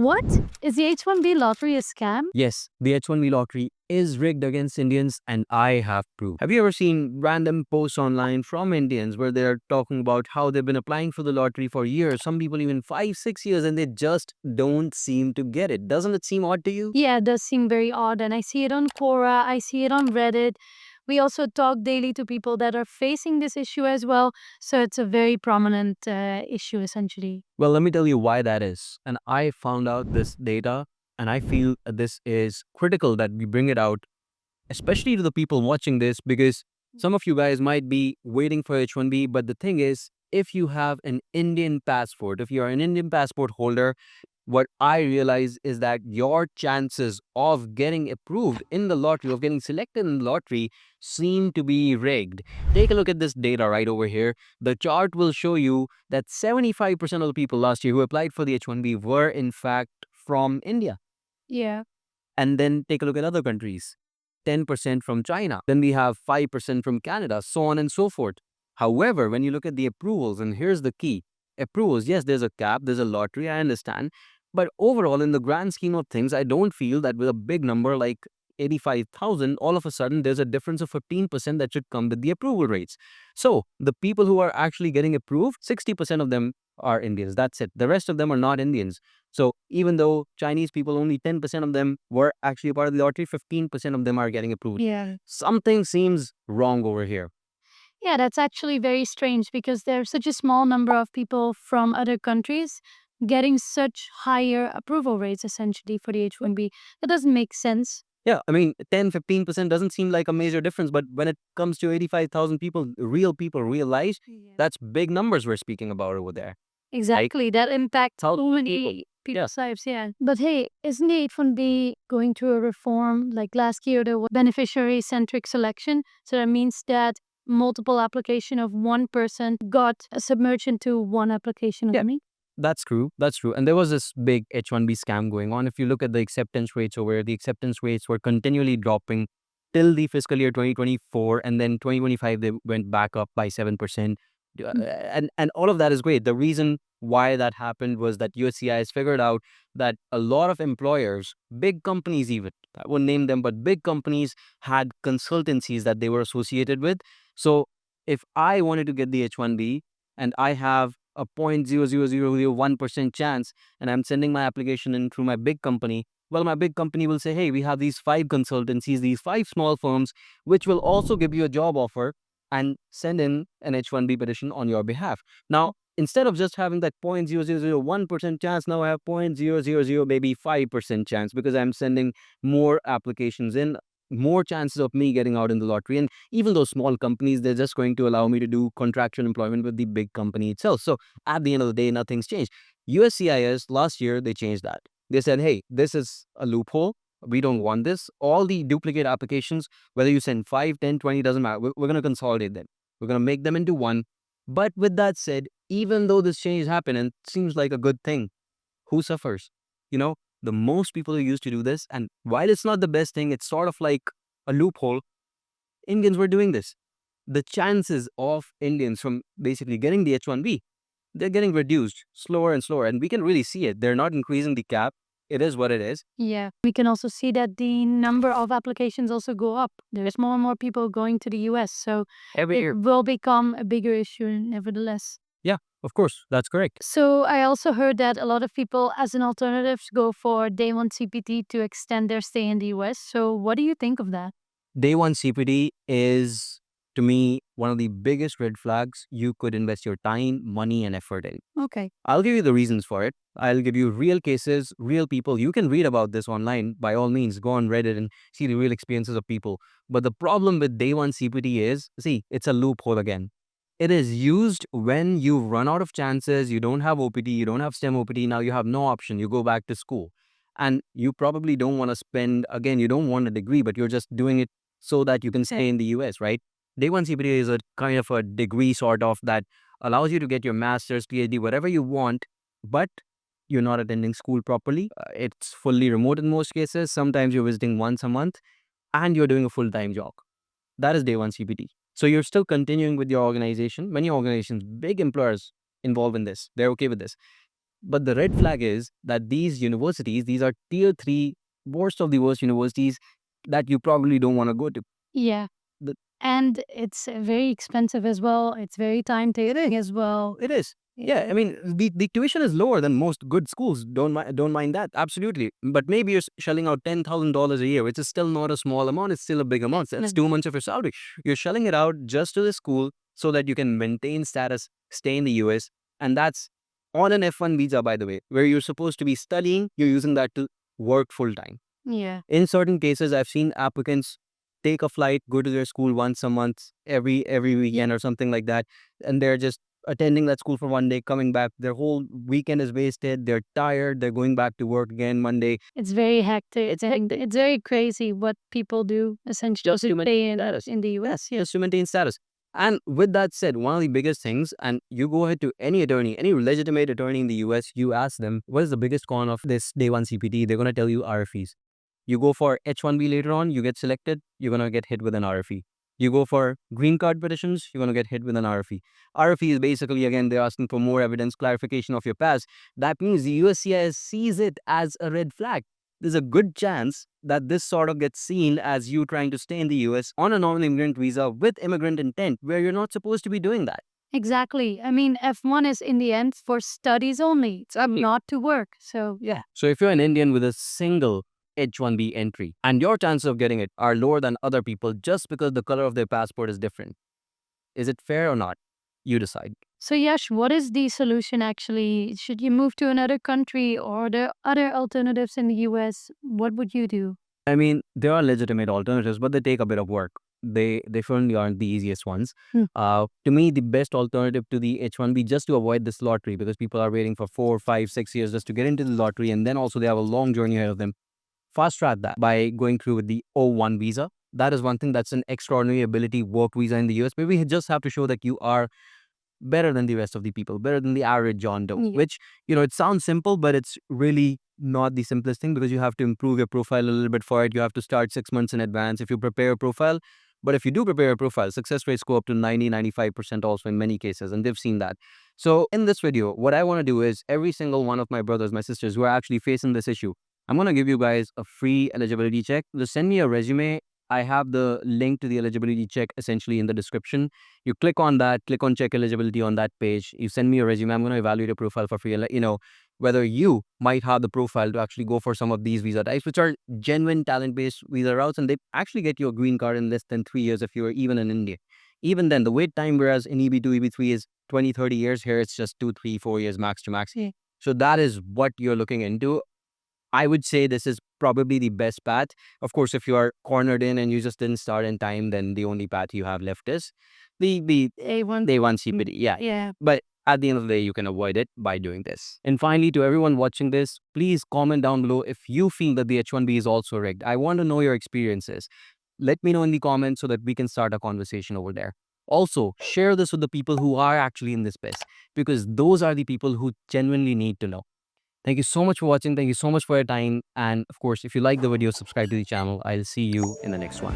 What? Is the H-1B lottery a scam? Yes, the H-1B lottery is rigged against Indians and I have proof. Have you ever seen random posts online from Indians where they're talking about how they've been applying for the lottery for years, some people even 5, 6 years, and they just don't seem to get it? Doesn't it seem odd to you? Yeah, it does seem very odd, and I see it on Quora, I see it on Reddit. We also talk daily to people that are facing this issue as well, so it's a very prominent issue essentially. Well, let me tell you why that is. And I found out this data, and I feel this is critical that we bring it out, especially to the people watching this, because some of you guys might be waiting for H-1B. But the thing is, if you have an Indian passport, if you are an Indian passport holder, what I realize is that your chances of getting approved in the lottery, of getting selected in the lottery, seem to be rigged. Take a look at this data right over here. The chart will show you that 75% of the people last year who applied for the H-1B were in fact from India. Yeah. And then take a look at other countries. 10% from China. Then we have 5% from Canada, so on and so forth. However, when you look at the approvals, and here's the key. Approvals, yes, there's a cap, there's a lottery, I understand. But overall, in the grand scheme of things, I don't feel that with a big number like 85,000, all of a sudden there's a difference of 15% that should come with the approval rates. So the people who are actually getting approved, 60% of them are Indians. That's it. The rest of them are not Indians. So even though Chinese people, only 10% of them were actually a part of the lottery, 15% of them are getting approved. Yeah. Something seems wrong over here. Yeah, that's actually very strange because there's such a small number of people from other countries getting such higher approval rates essentially for the H-1B. That doesn't make sense. Yeah, I mean, 10, 15% doesn't seem like a major difference, but when it comes to 85,000 people, real lives, Yeah. that's big numbers we're speaking about over there. Exactly. That impacts so Thousands of many people. people's lives, yeah. But hey, isn't the H-1B going through a reform? Like last year, there was beneficiary-centric selection. So that means that multiple application of one person got submerged into one application Yeah. only. That's true. That's true. And there was this big H-1B scam going on. If you look at the acceptance rates over here, the acceptance rates were continually dropping till the fiscal year 2024. And then 2025, they went back up by 7%. And all of that is great. The reason why that happened was that USCIS figured out that a lot of employers, big companies even, I won't name them, but big companies had consultancies that they were associated with. So if I wanted to get the H-1B and I have a 0.00001% chance and I'm sending my application in through my big company, well, my big company will say, hey, we have these 5 consultancies, these 5 small firms, which will also give you a job offer and send in an H-1B petition on your behalf. Now, instead of just having that 0.0001% chance, now I have 0.000 maybe 5% chance because I'm sending more applications in, more chances of me getting out in the lottery. And even those small companies, they're just going to allow me to do contractual employment with the big company itself. So at the end of the day, nothing's changed. USCIS last year, they changed that. They said, hey, this is a loophole. We don't want this. All the duplicate applications, whether you send 5, 10, 20, doesn't matter. We're going to consolidate them. We're going to make them into one. But with that said, even though this change happened and seems like a good thing, who suffers? You know, the most people who used to do this, and while it's not the best thing, it's sort of like a loophole. Indians were doing this. The chances of Indians from basically getting the H-1B, they're getting reduced slower and slower. And we can really see it. They're not increasing the cap. It is what it is. Yeah. We can also see that the number of applications also go up. There's more and more people going to the US, so Every year. it will become a bigger issue nevertheless. Yeah, of course. That's correct. So I also heard that a lot of people, as an alternative, go for day one CPT to extend their stay in the US. So what do you think of that? Day one CPD is, to me, one of the biggest red flags you could invest your time, money, and effort in. Okay. I'll give you the reasons for it. I'll give you real cases, real people. You can read about this online. By all means, go on Reddit and see the real experiences of people. But the problem with day one CPT is, see, it's a loophole again. It is used when you run out of chances, you don't have OPT, you don't have STEM OPT, now you have no option, you go back to school. And you probably don't want to spend, again, you don't want a degree, but you're just doing it so that you can stay in the US, right? Day one CPT is a kind of a degree sort of that allows you to get your master's, PhD, whatever you want, but you're not attending school properly. It's fully remote in most cases. Sometimes you're visiting once a month and you're doing a full-time job. That is day one CPT. So you're still continuing with your organization. Many organizations, big employers involved in this, they're okay with this. But the red flag is that these universities, these are tier 3, worst of the worst universities that you probably don't want to go to. Yeah. The, And it's very expensive as well. It's very time taking as well. it is. Yeah, I mean, the tuition is lower than most good schools. Don't mind that. Absolutely. But maybe you're shelling out $10,000 a year, which is still not a small amount. It's still a big amount. That's 2 months of your salary. You're shelling it out just to the school so that you can maintain status, stay in the US. And that's on an F1 visa, by the way, where you're supposed to be studying. You're using that to work full time. Yeah. In certain cases, I've seen applicants take a flight, go to their school once a month, every weekend or something like that, and they're just attending that school for one day, coming back. Their whole weekend is wasted. They're tired. They're going back to work again Monday. It's very hectic. It's very crazy what people do essentially Just to to maintain stay status. in the US. Just to maintain status. And with that said, one of the biggest things, and you go ahead to any attorney, any legitimate attorney in the US, you ask them, what is the biggest con of this day one CPT? They're going to tell you RFEs. You go for H-1B later on, you get selected, you're going to get hit with an RFE. You go for green card petitions, you're going to get hit with an RFE. RFE is basically, again, they're asking for more evidence, clarification of your past. That means the USCIS sees it as a red flag. There's a good chance that this sort of gets seen as you trying to stay in the US on a non-immigrant visa with immigrant intent, where you're not supposed to be doing that. Exactly. I mean, F1 is in the end for studies only. It's not to work. So, Yeah. So if you're an Indian with a single H-1B entry and your chances of getting it are lower than other people just because the color of their passport is different, is it fair or not? You decide. so Yash, what is the solution actually? Should you move to another country or are there other alternatives in the US? What would you do? I mean, there are legitimate alternatives, but they take a bit of work. They certainly aren't the easiest ones. Hmm. To me, the best alternative to the H-1B, just to avoid this lottery, because people are waiting for 4, 5, 6 years just to get into the lottery, and then also they have a long journey ahead of them. Fast track that by going through with the O1 visa. That is one thing, that's an extraordinary ability work visa in the US. Maybe we just have to show that you are better than the rest of the people, better than the average John Doe, Yeah. which, it sounds simple, but it's really not the simplest thing because you have to improve your profile a little bit for it. You have to start 6 months in advance if you prepare a profile. But if you do prepare a profile, success rates go up to 90, 95% also in many cases, and they've seen that. So in this video, what I want to do is every single one of my brothers, my sisters who are actually facing this issue, I'm going to give you guys a free eligibility check. Just send me a resume. I have the link to the eligibility check essentially in the description. You click on that, click on check eligibility on that page. You send me a resume. I'm going to evaluate your profile for free and let you know whether you might have the profile to actually go for some of these visa types, which are genuine talent-based visa routes, and they actually get you a green card in less than 3 years if you're even in India. Even then, the wait time, whereas in EB2, EB3 is 20, 30 years, here it's just 2, 3, 4 years max to max. Yeah. So that is what you're looking into. I would say this is probably the best path. Of course, if you are cornered in and you just didn't start in time, then the only path you have left is the A1. day one CPD. Yeah. Yeah. But at the end of the day, you can avoid it by doing this. And finally, to everyone watching this, please comment down below if you feel that the H-1B is also rigged. I want to know your experiences. Let me know in the comments so that we can start a conversation over there. Also, share this with the people who are actually in this space because those are the people who genuinely need to know. Thank you so much for watching. Thank you so much for your time. And of course, if you like the video, subscribe to the channel. I'll see you in the next one.